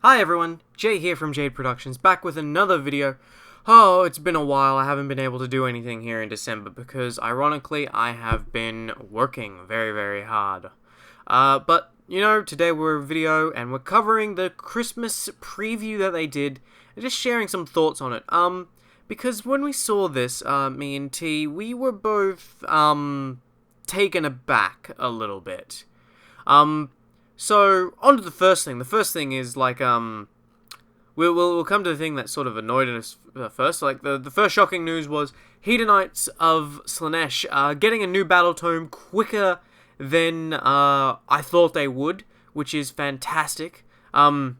Hi everyone, Jay here from Jade Productions, back with another video. Oh, it's been a while. I haven't been able to do anything here in December because, ironically, I have been working very hard. But, today we're a video and we're covering the Christmas preview that they did and just sharing some thoughts on it. Because when we saw this, me and T, we were both, taken aback a little bit. So, on to the first thing. The first thing is, we'll come to the thing that sort of annoyed us first. Like, the first shocking news was Hedonites of Slaanesh getting a new battle tome quicker than I thought they would, which is fantastic. I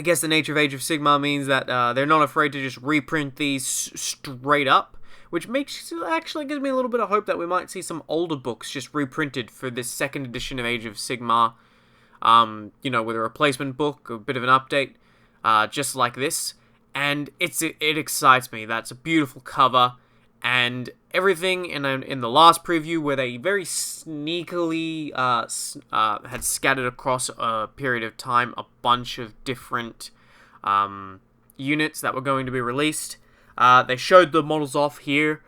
guess the nature of Age of Sigmar means that they're not afraid to just reprint these straight up, which actually gives me a little bit of hope that we might see some older books just reprinted for this second edition of Age of Sigmar. With a replacement book, a bit of an update, just like this, and it excites me. That's a beautiful cover, and everything in the last preview where they very sneakily had scattered across a period of time a bunch of different units that were going to be released. They showed the models off here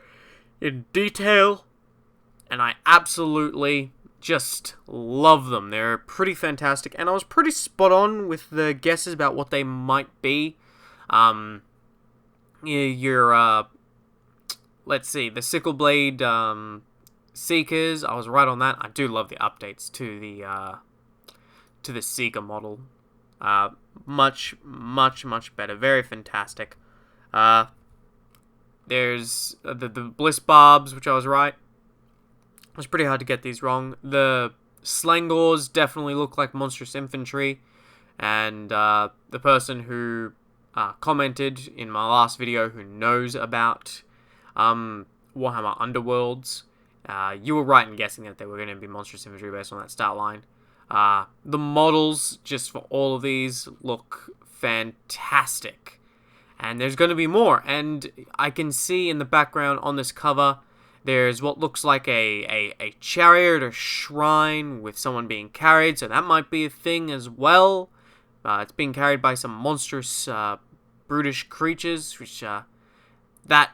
in detail, and I absolutely just love them. They're pretty fantastic, and I was pretty spot on with the guesses about what they might be. Let's see, the Sickle Blade Seekers, I was right on that. I do love the updates to the Seeker model. Much better, very fantastic. There's the Bliss Barbs, which I was right. It was pretty hard to get these wrong. The Slangors definitely look like monstrous infantry, and the person who commented in my last video who knows about Warhammer Underworlds, you were right in guessing that they were going to be monstrous infantry based on that stat line. The models, just for all of these, look fantastic, and there's going to be more, and I can see in the background on this cover there's what looks like a chariot or shrine with someone being carried, so that might be a thing as well. It's being carried by some monstrous, brutish creatures, which, that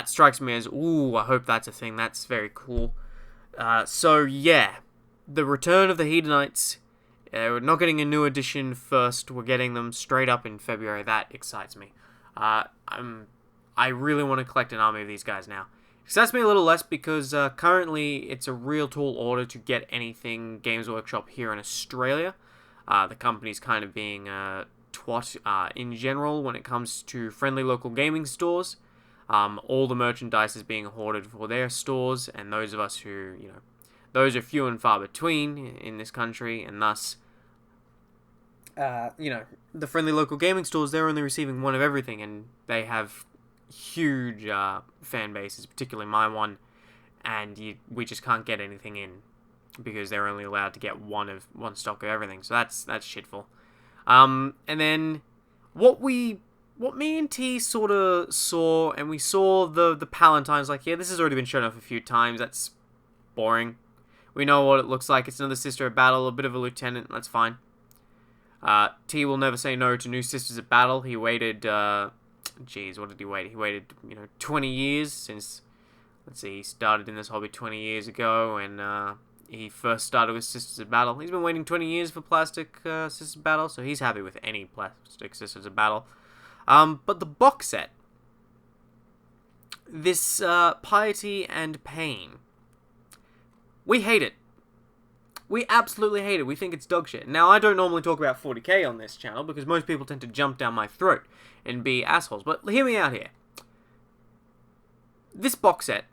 strikes me as, ooh, I hope that's a thing. That's very cool. So, yeah, the return of the Hedonites. We're not getting a new edition first. We're getting them straight up in February. That excites me. I really want to collect an army of these guys now. Excites me a little less because currently it's a real tall order to get anything Games Workshop here in Australia. The company's kind of being a twat in general when it comes to friendly local gaming stores. All the merchandise is being hoarded for their stores, and those of us who, those are few and far between in this country, and thus, the friendly local gaming stores, they're only receiving one of everything, and they have huge fan bases, particularly my one, and we just can't get anything in because they're only allowed to get one stock of everything. So that's shitful. And then what me and T sort of saw, and we saw the Palatines. Like, yeah, this has already been shown off a few times. That's boring. We know what it looks like. It's another Sister of Battle, a bit of a lieutenant. That's fine. T will never say no to new Sisters of Battle. He waited. Jeez, what did he wait? He waited, 20 years since, let's see, he started in this hobby 20 years ago, and he first started with Sisters of Battle. He's been waiting 20 years for Plastic Sisters of Battle, so he's happy with any Plastic Sisters of Battle. But the box set, this Piety and Pain, we hate it. We absolutely hate it. We think it's dog shit. Now, I don't normally talk about 40k on this channel because most people tend to jump down my throat and be assholes. But hear me out here. This box set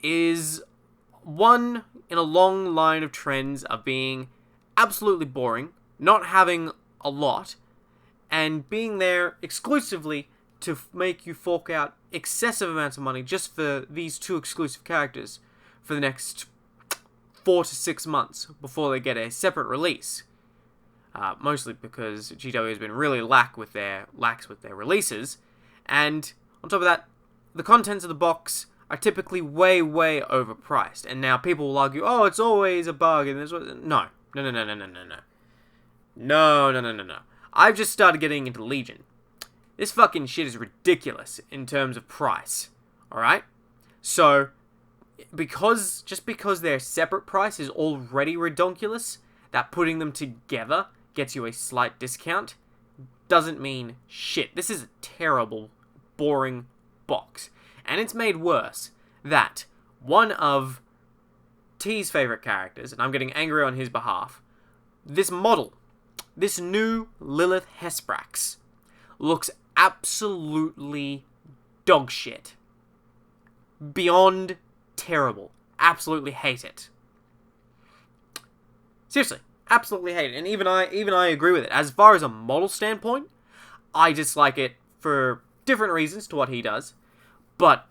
is one in a long line of trends of being absolutely boring, not having a lot, and being there exclusively to make you fork out excessive amounts of money just for these two exclusive characters for the next 4 to 6 months before they get a separate release. Mostly because GW has been really lax with their releases, and on top of that, the contents of the box are typically way overpriced. And now people will argue, oh, it's always a bargain. No. I've just started getting into Legion. This fucking shit is ridiculous in terms of price. Alright? So, just because their separate price is already redonkulous, that putting them together gets you a slight discount, doesn't mean shit. This is a terrible, boring box. And it's made worse that one of T's favorite characters, and I'm getting angry on his behalf, this model, this new Lilith Hesprax, looks absolutely dog shit. Beyond terrible. Absolutely hate it. Seriously, absolutely hate it. And even I agree with it. As far as a model standpoint, I dislike it for different reasons to what he does. But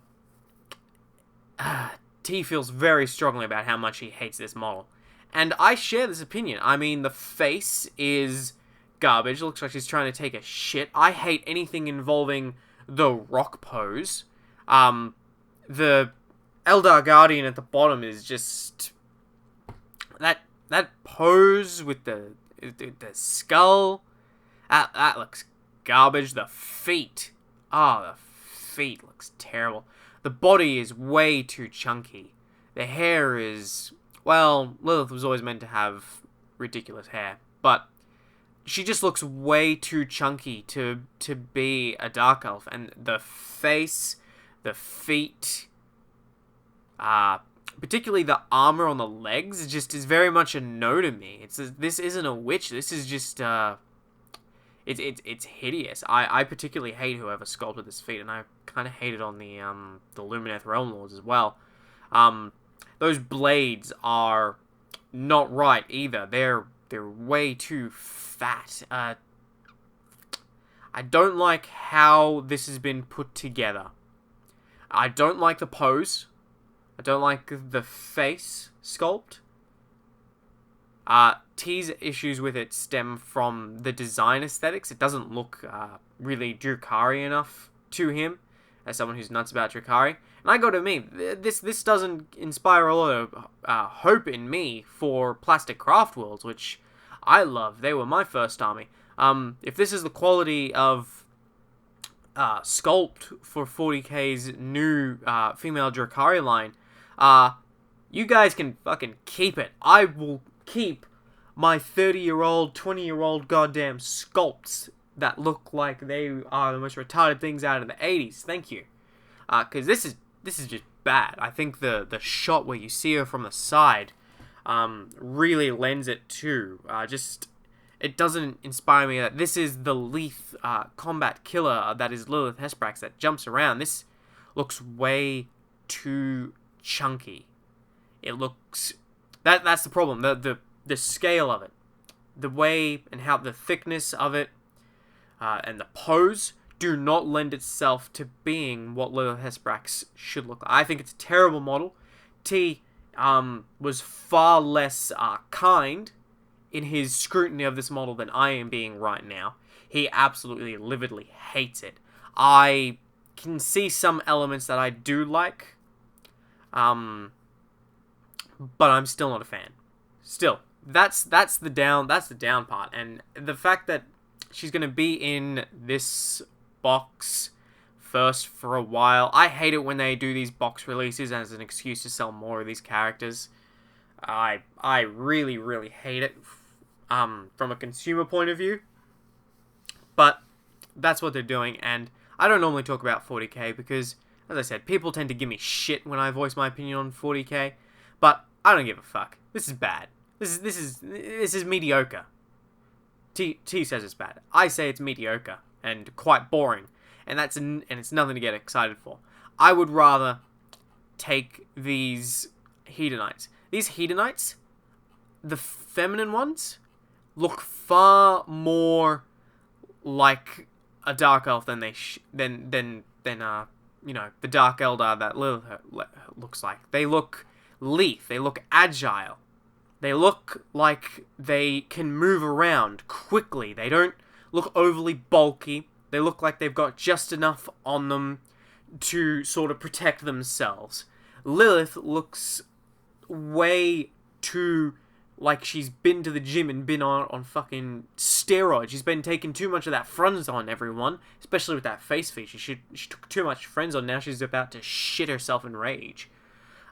T feels very strongly about how much he hates this model. And I share this opinion. I mean, the face is garbage. It looks like she's trying to take a shit. I hate anything involving the rock pose. The Eldar Guardian at the bottom is just... That pose with the skull... That looks garbage. The feet. Oh, the feet looks terrible. The body is way too chunky. The hair is... Well, Lilith was always meant to have ridiculous hair, but she just looks way too chunky to be a Dark Elf. And the face, the feet, particularly the armor on the legs, just is very much a no to me. This isn't a witch. This is just it's hideous. I particularly hate whoever sculpted this feat, and I kind of hate it on the Lumineth Realm Lords as well. Those blades are not right either. They're way too fat. I don't like how this has been put together. I don't like the pose. I don't like the face sculpt. T's issues with it stem from the design aesthetics. It doesn't look really Drukhari enough to him, as someone who's nuts about Drukhari. And I gotta admit, this doesn't inspire a lot of hope in me for Plastic Craft Worlds, which I love. They were my first army. If this is the quality of sculpt for 40k's new female Drukhari line, you guys can fucking keep it. I will keep my 30-year-old, 20-year-old goddamn sculpts that look like they are the most retarded things out of the 80s. Thank you. Because this is just bad. I think the shot where you see her from the side really lends it to. It doesn't inspire me that this is the Leith combat killer that is Lilith Hesprax that jumps around. This looks way too chunky. It looks... That's the problem. The scale of it. The way and how the thickness of it and the pose do not lend itself to being what Lilith Hesprax should look like. I think it's a terrible model. T was far less kind in his scrutiny of this model than I am being right now. He absolutely lividly hates it. I can see some elements that I do like, but I'm still not a fan. Still, that's the down part, and the fact that she's gonna be in this box first for a while. I hate it when they do these box releases as an excuse to sell more of these characters. I really, really hate it from a consumer point of view. But that's what they're doing, and I don't normally talk about 40k because, as I said, people tend to give me shit when I voice my opinion on 40k, but I don't give a fuck. This is bad. This is mediocre. T says it's bad. I say it's mediocre and quite boring, and it's nothing to get excited for. I would rather take these Hedonites. These Hedonites, the feminine ones, look far more like a Dark Elf than the Dark Eldar that Lilith looks like. They look Leith. They look agile. They look like they can move around quickly. They don't look overly bulky. They look like they've got just enough on them to sort of protect themselves. Lilith looks way too like she's been to the gym and been on fucking steroids. She's been taking too much of that Frenzon, everyone. Especially with that face feature. She took too much Frenzon, now she's about to shit herself in rage.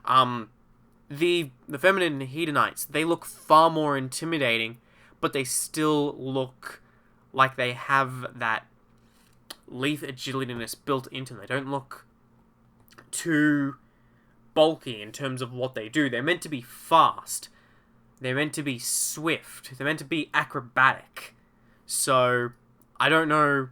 The feminine Hedonites, they look far more intimidating, but they still look like they have that lethal agilityness built into them. They don't look too bulky in terms of what they do. They're meant to be fast. They're meant to be swift. They're meant to be acrobatic. So, I don't know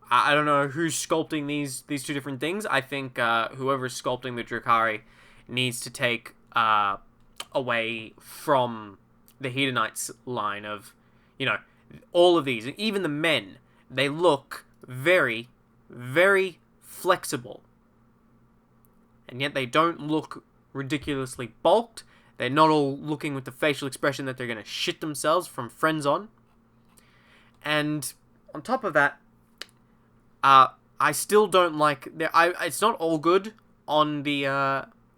who's sculpting these two different things. I think whoever's sculpting the Drukhari needs to take away from the Hedonites line of, all of these. Even the men, they look very, very flexible. And yet they don't look ridiculously bulked. They're not all looking with the facial expression that they're going to shit themselves from Frenzon. And on top of that, I still don't like... it's not all good on the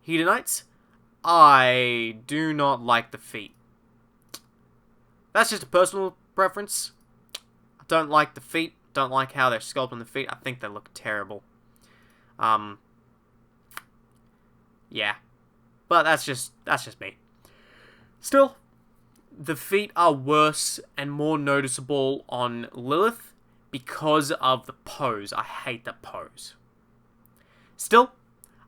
Hedonites. I do not like the feet. That's just a personal preference. I don't like the feet. Don't like how they're sculpting the feet. I think they look terrible. Yeah. But that's just me. Still, the feet are worse and more noticeable on Lilith because of the pose. I hate that pose. Still,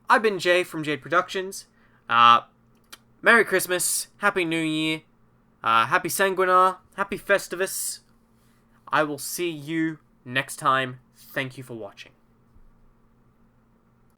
I've been Jay from Jade Productions. Merry Christmas, Happy New Year, Happy Sanguinar, Happy Festivus. I will see you next time. Thank you for watching.